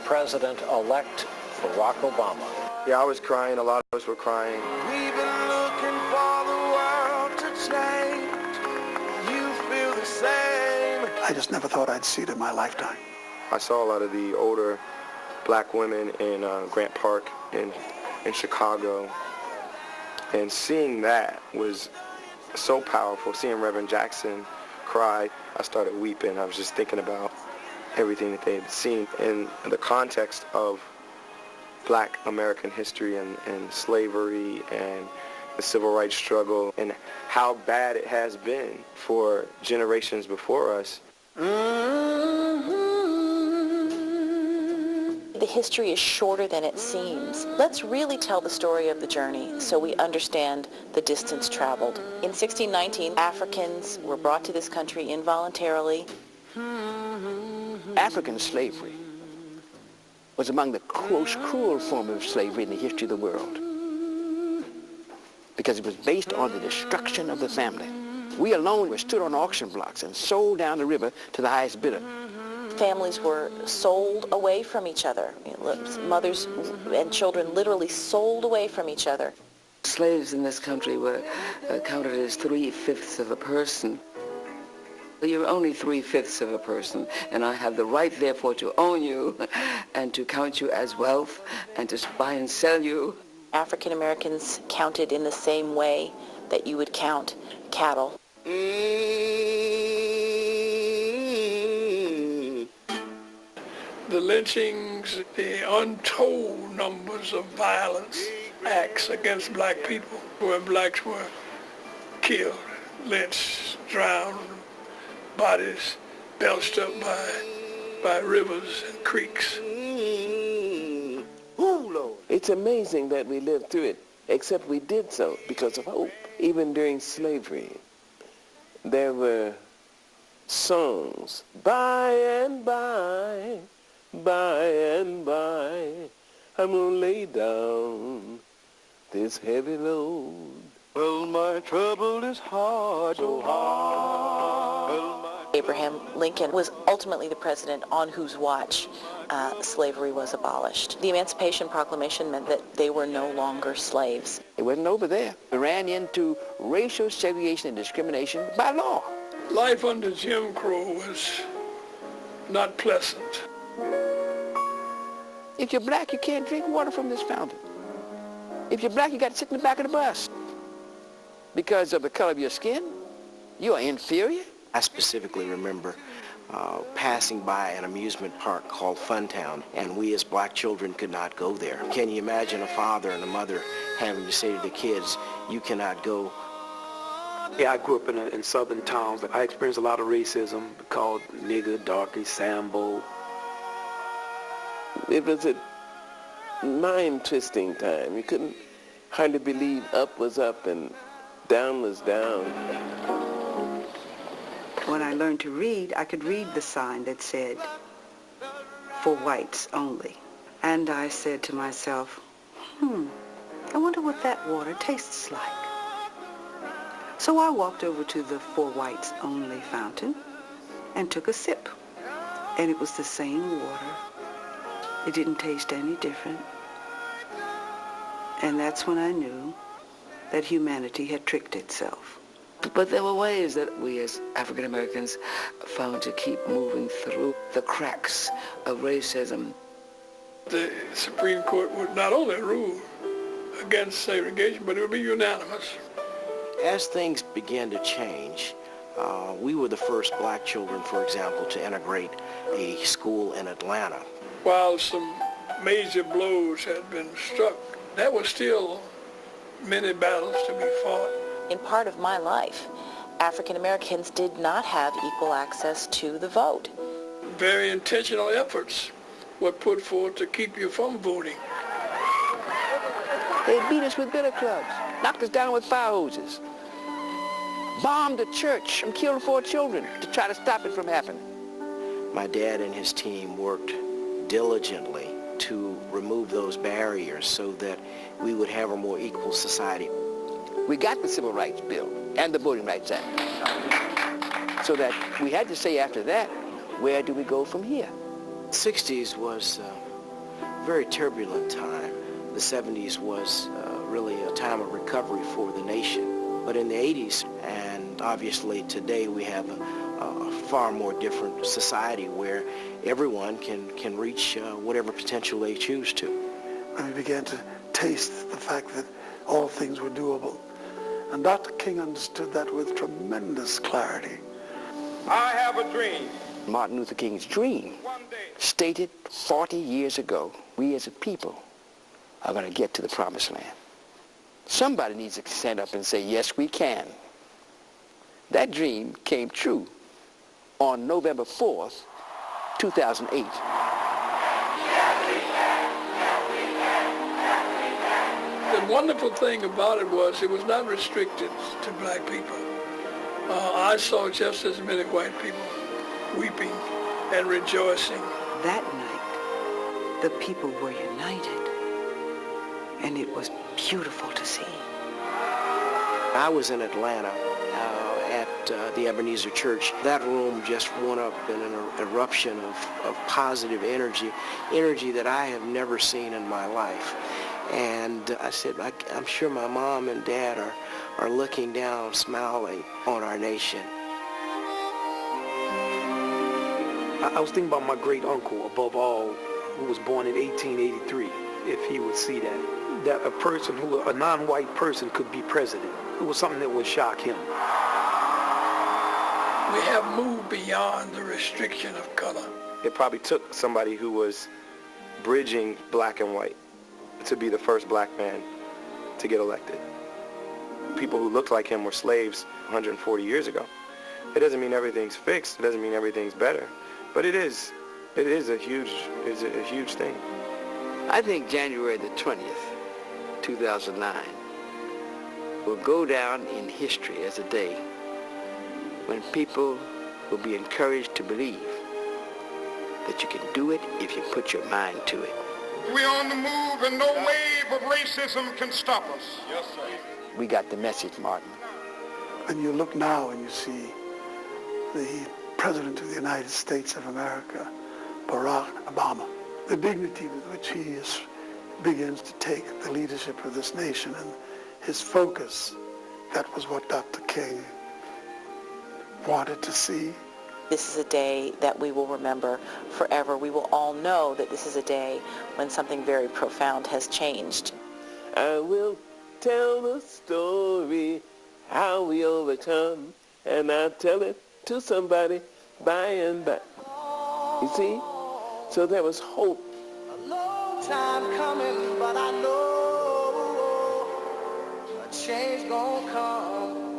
President-elect Barack Obama. Yeah, I was crying. A lot of us were crying. We've been looking for the world to change. You feel the same. I just never thought I'd see it in my lifetime. I saw a lot of the older black women in Grant Park in Chicago, and seeing that was so powerful. Seeing Reverend Jackson cry, I started weeping. I was just thinking about everything that they had seen in the context of black American history and slavery and the civil rights struggle and how bad it has been for generations before us. The history is shorter than it seems. Let's really tell the story of the journey so we understand the distance traveled. In 1619, Africans were brought to this country involuntarily. African slavery was among the most cruel form of slavery in the history of the world because it was based on the destruction of the family. We alone were stood on auction blocks and sold down the river to the highest bidder. Families were sold away from each other. Mothers and children literally sold away from each other. Slaves in this country were counted as 3/5 of a person. You're only 3/5 of a person, and I have the right, therefore, to own you and to count you as wealth and to buy and sell you. African Americans counted in the same way that you would count cattle. The lynchings, the untold numbers of violence acts against black people, where blacks were killed, lynched, drowned, bodies belched up by rivers and creeks. It's amazing that we lived through it, except we did so because of hope. Even during slavery, there were songs, by and by, I'm gonna lay down this heavy load. Well, my trouble is hard, so hard. Abraham Lincoln was ultimately the president on whose watch slavery was abolished. The Emancipation Proclamation meant that they were no longer slaves. It wasn't over there. We ran into racial segregation and discrimination by law. Life under Jim Crow was not pleasant. If you're black, you can't drink water from this fountain. If you're black, you got to sit in the back of the bus. Because of the color of your skin, you are inferior. I specifically remember passing by an amusement park called Funtown, and we as black children could not go there. Can you imagine a father and a mother having to say to the kids, you cannot go? Yeah, I grew up in southern towns. I experienced a lot of racism called nigger, darky, Sambo. It was a mind-twisting time. You couldn't hardly believe up was up and down was down. When I learned to read, I could read the sign that said, for whites only. And I said to myself, I wonder what that water tastes like. So I walked over to the for whites only fountain and took a sip. And it was the same water. It didn't taste any different. And that's when I knew that humanity had tricked itself. But there were ways that we as African Americans found to keep moving through the cracks of racism. The Supreme Court would not only rule against segregation, but it would be unanimous. As things began to change, we were the first black children, for example, to integrate a school in Atlanta. While some major blows had been struck, there were still many battles to be fought. In part of my life, African Americans did not have equal access to the vote. Very intentional efforts were put forth to keep you from voting. They beat us with billy clubs, knocked us down with fire hoses, bombed a church and killed 4 children to try to stop it from happening. My dad and his team worked diligently to remove those barriers so that we would have a more equal society. We got the Civil Rights Bill and the Voting Rights Act. So that we had to say after that, where do we go from here? The 60s was very turbulent time. The 70s was really a time of recovery for the nation. But in the 80s, and obviously today, we have a far more different society where everyone can reach whatever potential they choose to. And we began to taste the fact that all things were doable. And Dr. King understood that with tremendous clarity. I have a dream. Martin Luther King's dream, stated 40 years ago, we as a people are going to get to the promised land. Somebody needs to stand up and say, yes, we can. That dream came true on November 4th, 2008. The wonderful thing about it was not restricted to black people. I saw just as many white people weeping and rejoicing. That night, the people were united, and it was beautiful to see. I was in Atlanta at the Ebenezer Church. That room just went up in an eruption of positive energy that I have never seen in my life. And I said, I'm sure my mom and dad are looking down, smiling on our nation. I was thinking about my great uncle, above all, who was born in 1883, if he would see that a non-white person could be president. It was something that would shock him. We have moved beyond the restriction of color. It probably took somebody who was bridging black and white to be the first black man to get elected. People who looked like him were slaves 140 years ago. It doesn't mean everything's fixed. It doesn't mean everything's better. But it is a huge thing. I think January the 20th, 2009, will go down in history as a day when people will be encouraged to believe that you can do it if you put your mind to it. We're on the move and no wave of racism can stop us. Yes, sir. We got the message, Martin. And you look now and you see the President of the United States of America, Barack Obama, the dignity with which he begins to take the leadership of this nation and his focus. That was what Dr. King wanted to see. This is a day that we will remember forever. We will all know that this is a day when something very profound has changed. I will tell the story how we overcome, and I'll tell it to somebody by and by. You see? So there was hope. A long time coming, but I know a change gonna come.